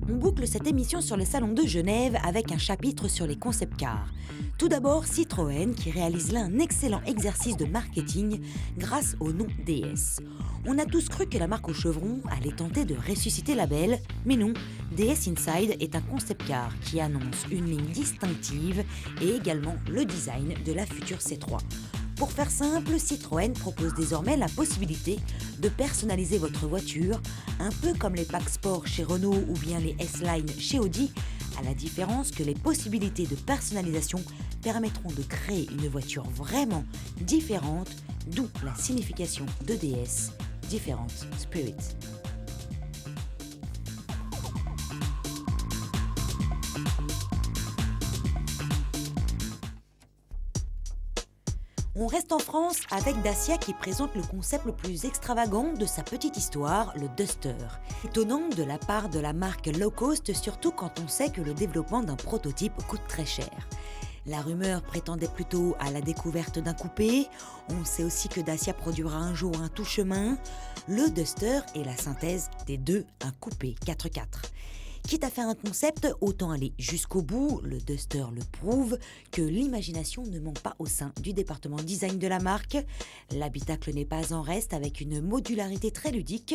On boucle cette émission sur le Salon de Genève avec un chapitre sur les concept cars. Tout d'abord, Citroën qui réalise là un excellent exercice de marketing grâce au nom DS. On a tous cru que la marque au chevron allait tenter de ressusciter la belle, mais non, DS Inside est un concept car qui annonce une ligne distinctive et également le design de la future C3. Pour faire simple, Citroën propose désormais la possibilité de personnaliser votre voiture, un peu comme les packs sport chez Renault ou bien les S-Line chez Audi, à la différence que les possibilités de personnalisation permettront de créer une voiture vraiment différente, d'où la signification de DS, Different Spirit. On reste en France avec Dacia qui présente le concept le plus extravagant de sa petite histoire, le Duster. Étonnant de la part de la marque low cost, surtout quand on sait que le développement d'un prototype coûte très cher. La rumeur prétendait plutôt à la découverte d'un coupé. On sait aussi que Dacia produira un jour un tout-chemin. Le Duster est la synthèse des deux, un coupé 4x4. Quitte à faire un concept, autant aller jusqu'au bout. Le Duster le prouve que l'imagination ne manque pas au sein du département design de la marque. L'habitacle n'est pas en reste avec une modularité très ludique.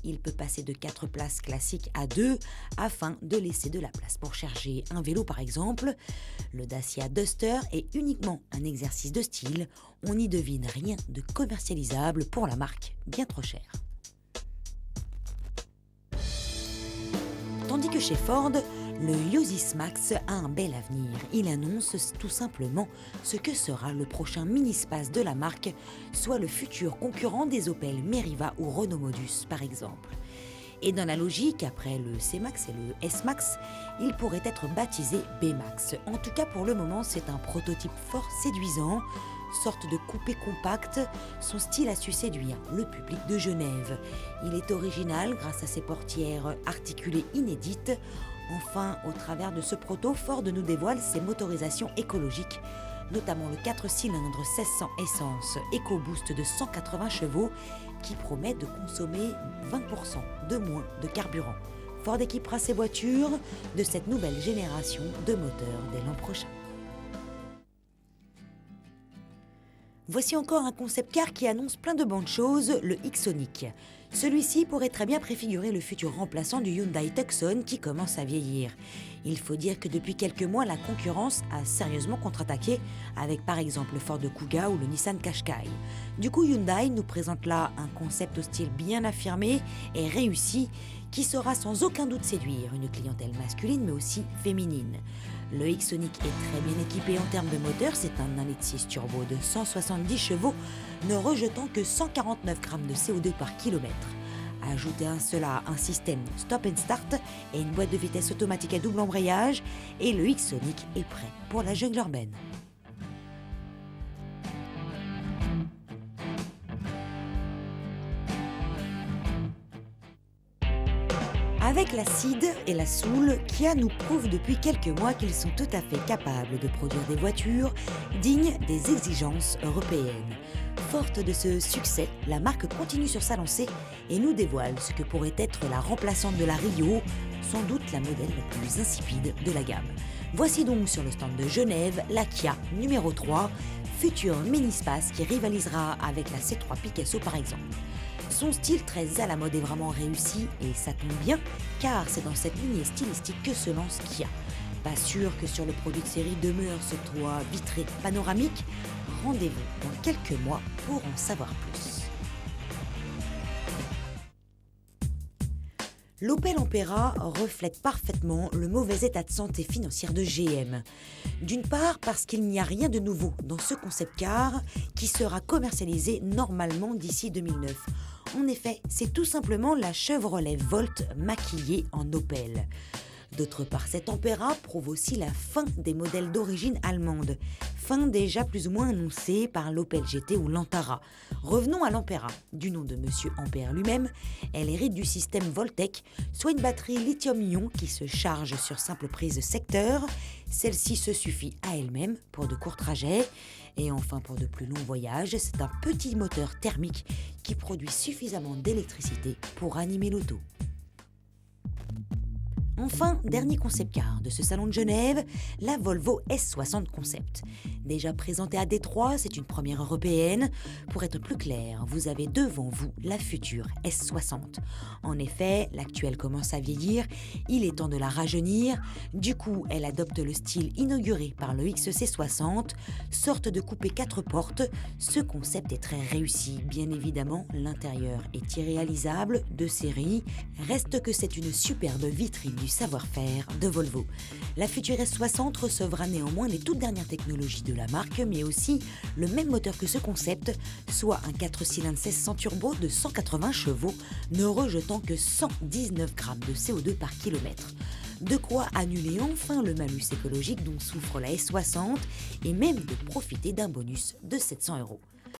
Il peut passer de 4 places classiques à 2 afin de laisser de la place pour charger un vélo par exemple. Le Dacia Duster est uniquement un exercice de style. On n'y devine rien de commercialisable pour la marque, bien trop cher. Tandis que chez Ford, le Iozys Max a un bel avenir. Il annonce tout simplement ce que sera le prochain mini-space de la marque, soit le futur concurrent des Opel Meriva ou Renault Modus par exemple. Et dans la logique, après le C-Max et le S-Max, il pourrait être baptisé B-Max. En tout cas pour le moment, c'est un prototype fort séduisant, sorte de coupé compact. Son style a su séduire le public de Genève. Il est original grâce à ses portières articulées inédites. Enfin, au travers de ce proto, Ford nous dévoile ses motorisations écologiques, notamment le 4 cylindres 1600 essence EcoBoost de 180 chevaux qui promet de consommer 20% de moins de carburant. Ford équipera ses voitures de cette nouvelle génération de moteurs dès l'an prochain. Voici encore un concept car qui annonce plein de bonnes choses, le X-Sonic. Celui-ci pourrait très bien préfigurer le futur remplaçant du Hyundai Tucson qui commence à vieillir. Il faut dire que depuis quelques mois, la concurrence a sérieusement contre-attaqué avec par exemple le Ford Kuga ou le Nissan Qashqai. Du coup, Hyundai nous présente là un concept au style bien affirmé et réussi qui saura sans aucun doute séduire une clientèle masculine mais aussi féminine. Le X-Sonic est très bien équipé en termes de moteur, c'est un 1,6 turbo de 170 chevaux, ne rejetant que 149 grammes de CO2 par kilomètre. Ajoutez à cela un système stop and start et une boîte de vitesse automatique à double embrayage, et le X-Sonic est prêt pour la jungle urbaine. Avec la Ceed et la Soul, Kia nous prouve depuis quelques mois qu'ils sont tout à fait capables de produire des voitures dignes des exigences européennes. Forte de ce succès, la marque continue sur sa lancée et nous dévoile ce que pourrait être la remplaçante de la Rio, sans doute la modèle la plus insipide de la gamme. Voici donc sur le stand de Genève la Kia numéro 3, futur mini-space qui rivalisera avec la C3 Picasso par exemple. Son style très à la mode est vraiment réussi et ça tombe bien car c'est dans cette lignée stylistique que se lance Kia. Pas sûr que sur le produit de série demeure ce toit vitré panoramique. Rendez-vous dans quelques mois pour en savoir plus. L'Opel Ampera reflète parfaitement le mauvais état de santé financière de GM. D'une part parce qu'il n'y a rien de nouveau dans ce concept car qui sera commercialisé normalement d'ici 2009. En effet, c'est tout simplement la Chevrolet Volt maquillée en Opel. D'autre part, cet Ampera prouve aussi la fin des modèles d'origine allemande, fin déjà plus ou moins annoncée par l'Opel GT ou l'Antara. Revenons à l'Ampera. Du nom de Monsieur Ampère lui-même, elle hérite du système Voltec, soit une batterie lithium-ion qui se charge sur simple prise secteur. Celle-ci se suffit à elle-même pour de courts trajets. Et enfin, pour de plus longs voyages, c'est un petit moteur thermique qui produit suffisamment d'électricité pour animer l'auto. Enfin, dernier concept car de ce salon de Genève, la Volvo S60 Concept. Déjà présentée à Détroit, c'est une première européenne. Pour être plus clair, vous avez devant vous la future S60. En effet, l'actuelle commence à vieillir, il est temps de la rajeunir. Du coup, elle adopte le style inauguré par le XC60, sorte de coupé 4 portes. Ce concept est très réussi. Bien évidemment, l'intérieur est irréalisable, de série. Reste que c'est une superbe vitrine du savoir-faire de Volvo. La future S60 recevra néanmoins les toutes dernières technologies de la marque, mais aussi le même moteur que ce concept, soit un 4 cylindres 1600 turbo de 180 chevaux, ne rejetant que 119 grammes de CO2 par kilomètre. De quoi annuler enfin le malus écologique dont souffre la S60 et même de profiter d'un bonus de 700 €.